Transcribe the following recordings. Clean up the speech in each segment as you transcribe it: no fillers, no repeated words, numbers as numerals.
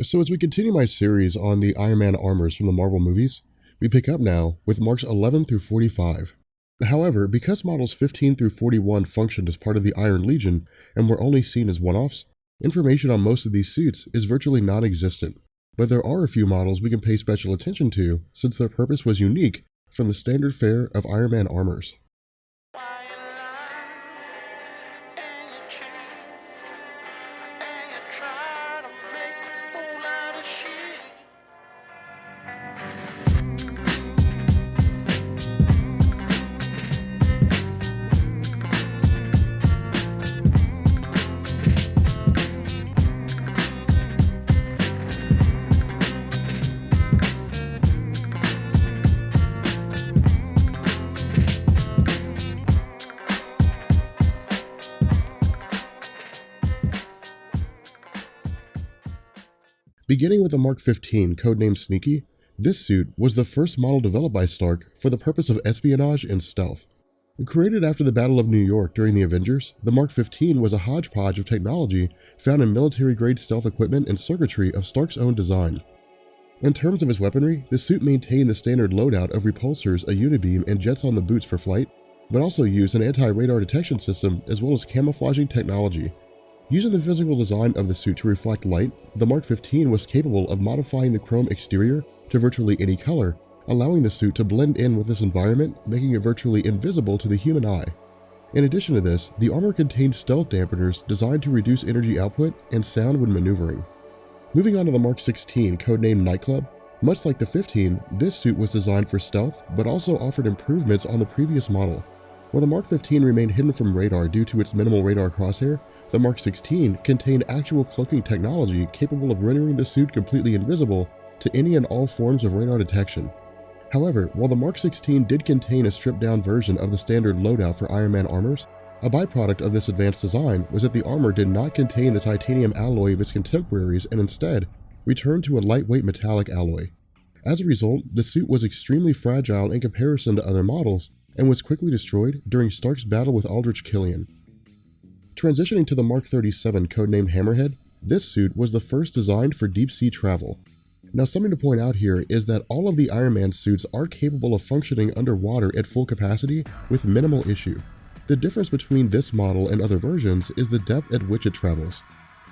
So as we continue my series on the Iron Man armors from the Marvel movies, we pick up now with Marks 11 through 45. However, because models 15 through 41 functioned as part of the Iron Legion and were only seen as one-offs, information on most of these suits is virtually non-existent. But there are a few models we can pay special attention to since their purpose was unique from the standard fare of Iron Man armors. Beginning with the Mark 15, codenamed Sneaky, this suit was the first model developed by Stark for the purpose of espionage and stealth. Created after the Battle of New York during the Avengers, the Mark 15 was a hodgepodge of technology found in military-grade stealth equipment and circuitry of Stark's own design. In terms of his weaponry, the suit maintained the standard loadout of repulsors, a unibeam, and jets on the boots for flight, but also used an anti-radar detection system as well as camouflaging technology. Using the physical design of the suit to reflect light, the Mark 15 was capable of modifying the chrome exterior to virtually any color, allowing the suit to blend in with this environment, making it virtually invisible to the human eye. In addition to this, the armor contained stealth dampeners designed to reduce energy output and sound when maneuvering. Moving on to the Mark 16, codenamed Nightclub, much like the 15, this suit was designed for stealth but also offered improvements on the previous model. While the Mark 15 remained hidden from radar due to its minimal radar crosshair, the Mark 16 contained actual cloaking technology capable of rendering the suit completely invisible to any and all forms of radar detection. However, while the Mark 16 did contain a stripped-down version of the standard loadout for Iron Man armors, a byproduct of this advanced design was that the armor did not contain the titanium alloy of its contemporaries and instead returned to a lightweight metallic alloy. As a result, the suit was extremely fragile in comparison to other models, and was quickly destroyed during Stark's battle with Aldrich Killian. Transitioning to the Mark 37, codenamed Hammerhead, this suit was the first designed for deep-sea travel. Now, something to point out here is that all of the Iron Man suits are capable of functioning underwater at full capacity with minimal issue. The difference between this model and other versions is the depth at which it travels.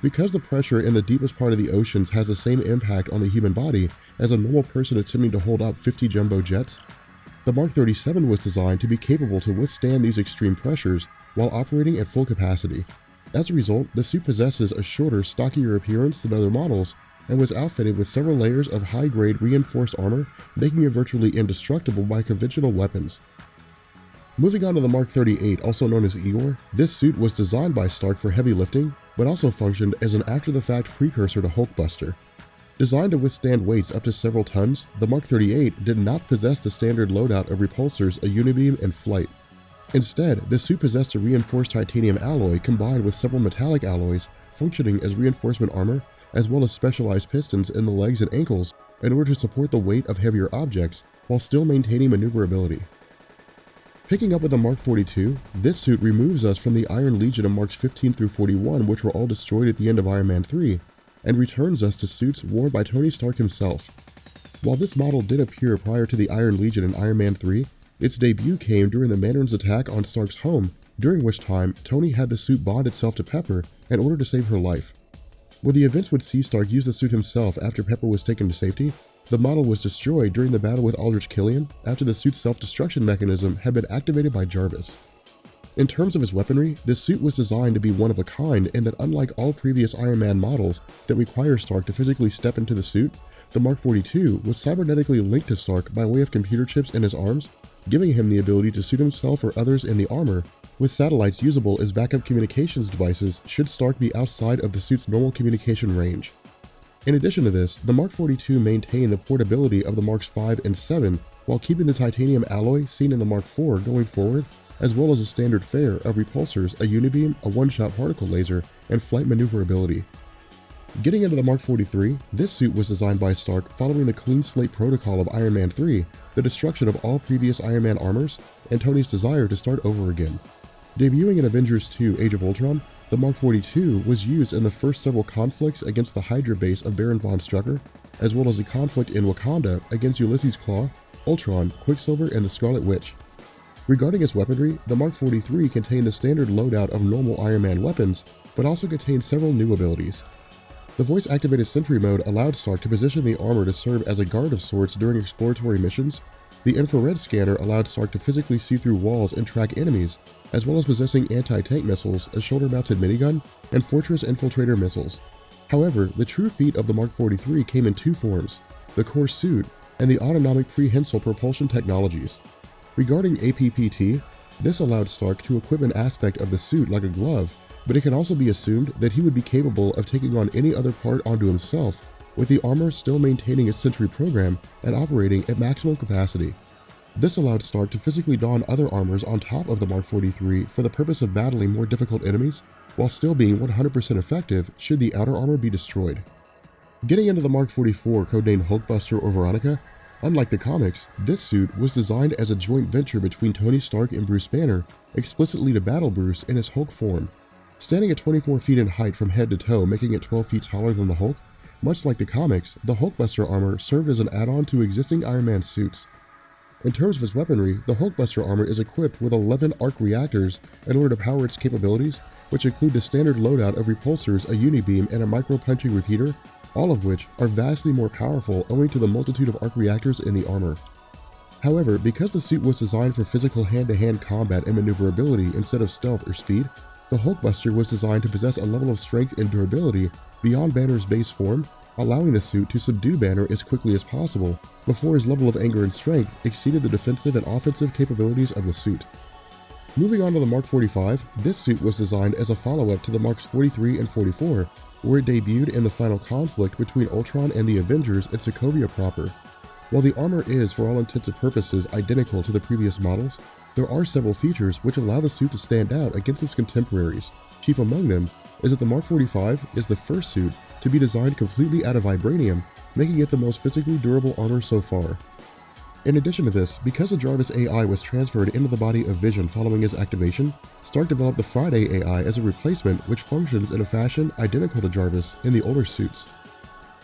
Because the pressure in the deepest part of the oceans has the same impact on the human body as a normal person attempting to hold up 50 jumbo jets, the Mark 37 was designed to be capable to withstand these extreme pressures while operating at full capacity. As a result, the suit possesses a shorter, stockier appearance than other models and was outfitted with several layers of high-grade reinforced armor, making it virtually indestructible by conventional weapons. Moving on to the Mark 38, also known as Igor, this suit was designed by Stark for heavy lifting, but also functioned as an after-the-fact precursor to Hulkbuster. Designed to withstand weights up to several tons, the Mark 38 did not possess the standard loadout of repulsors, a unibeam, and flight. Instead, the suit possessed a reinforced titanium alloy combined with several metallic alloys functioning as reinforcement armor, as well as specialized pistons in the legs and ankles in order to support the weight of heavier objects while still maintaining maneuverability. Picking up with the Mark 42, this suit removes us from the Iron Legion of Marks 15 through 41, which were all destroyed at the end of Iron Man 3, and returns us to suits worn by Tony Stark himself. While this model did appear prior to the Iron Legion in Iron Man 3, its debut came during the Mandarin's attack on Stark's home, during which time Tony had the suit bond itself to Pepper in order to save her life. Where the events would see Stark use the suit himself after Pepper was taken to safety, the model was destroyed during the battle with Aldrich Killian after the suit's self-destruction mechanism had been activated by Jarvis. In terms of his weaponry, this suit was designed to be one of a kind in that unlike all previous Iron Man models that require Stark to physically step into the suit, the Mark 42 was cybernetically linked to Stark by way of computer chips in his arms, giving him the ability to suit himself or others in the armor, with satellites usable as backup communications devices should Stark be outside of the suit's normal communication range. In addition to this, the Mark 42 maintained the portability of the Marks 5 and 7 while keeping the titanium alloy seen in the Mark 4 going forward, as well as a standard fare of repulsors, a unibeam, a one-shot particle laser, and flight maneuverability. Getting into the Mark 43, this suit was designed by Stark following the clean slate protocol of Iron Man 3, the destruction of all previous Iron Man armors, and Tony's desire to start over again. Debuting in Avengers 2 Age of Ultron, The Mark 42 was used in the first several conflicts against the Hydra base of Baron von Strucker, as well as a conflict in Wakanda against Ulysses Klaue, Ultron, Quicksilver, and the Scarlet Witch. Regarding its weaponry, the Mark 43 contained the standard loadout of normal Iron Man weapons, but also contained several new abilities. The voice-activated Sentry mode allowed Stark to position the armor to serve as a guard of sorts during exploratory missions. The infrared scanner allowed Stark to physically see through walls and track enemies, as well as possessing anti-tank missiles, a shoulder-mounted minigun, and Fortress Infiltrator missiles. However, the true feat of the Mark 43 came in two forms: the core suit and the autonomic prehensile propulsion technologies. Regarding APPT, this allowed Stark to equip an aspect of the suit like a glove, but it can also be assumed that he would be capable of taking on any other part onto himself, with the armor still maintaining its Sentry program and operating at maximum capacity. This allowed Stark to physically don other armors on top of the Mark 43 for the purpose of battling more difficult enemies, while still being 100% effective should the outer armor be destroyed. Getting into the Mark 44, codenamed Hulkbuster or Veronica, unlike the comics, this suit was designed as a joint venture between Tony Stark and Bruce Banner, explicitly to battle Bruce in his Hulk form. Standing at 24 feet in height from head to toe, making it 12 feet taller than the Hulk, much like the comics, the Hulkbuster armor served as an add-on to existing Iron Man suits. In terms of its weaponry, the Hulkbuster armor is equipped with 11 arc reactors in order to power its capabilities, which include the standard loadout of repulsors, a unibeam, and a micro-punching repeater, all of which are vastly more powerful owing to the multitude of arc reactors in the armor. However, because the suit was designed for physical hand-to-hand combat and maneuverability instead of stealth or speed, the Hulkbuster was designed to possess a level of strength and durability beyond Banner's base form, allowing the suit to subdue Banner as quickly as possible before his level of anger and strength exceeded the defensive and offensive capabilities of the suit. Moving on to the Mark 45, this suit was designed as a follow-up to the Marks 43 and 44, where it debuted in the final conflict between Ultron and the Avengers in Sokovia proper. While the armor is, for all intents and purposes, identical to the previous models, there are several features which allow the suit to stand out against its contemporaries. Chief among them is that the Mark 45 is the first suit to be designed completely out of vibranium, making it the most physically durable armor so far. In addition to this, because the Jarvis AI was transferred into the body of Vision following its activation, Stark developed the Friday AI as a replacement which functions in a fashion identical to Jarvis in the older suits.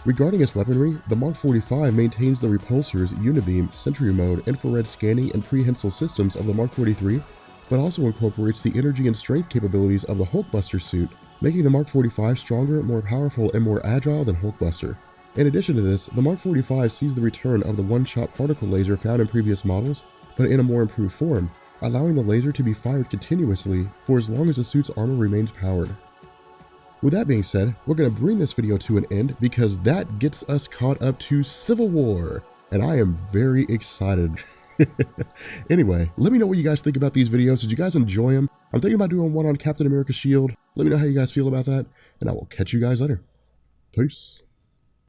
Regarding its weaponry, the Mark 45 maintains the repulsors, unibeam, sentry mode, infrared scanning, and prehensile systems of the Mark 43, but also incorporates the energy and strength capabilities of the Hulkbuster suit, making the Mark 45 stronger, more powerful, and more agile than Hulkbuster. In addition to this, the Mark 45 sees the return of the one-shot particle laser found in previous models, but in a more improved form, allowing the laser to be fired continuously for as long as the suit's armor remains powered. With that being said, we're going to bring this video to an end because that gets us caught up to Civil War, and I am very excited. Anyway, let me know what you guys think about these videos. Did you guys enjoy them? I'm thinking about doing one on Captain America's shield. Let me know how you guys feel about that, and I will catch you guys later. Peace.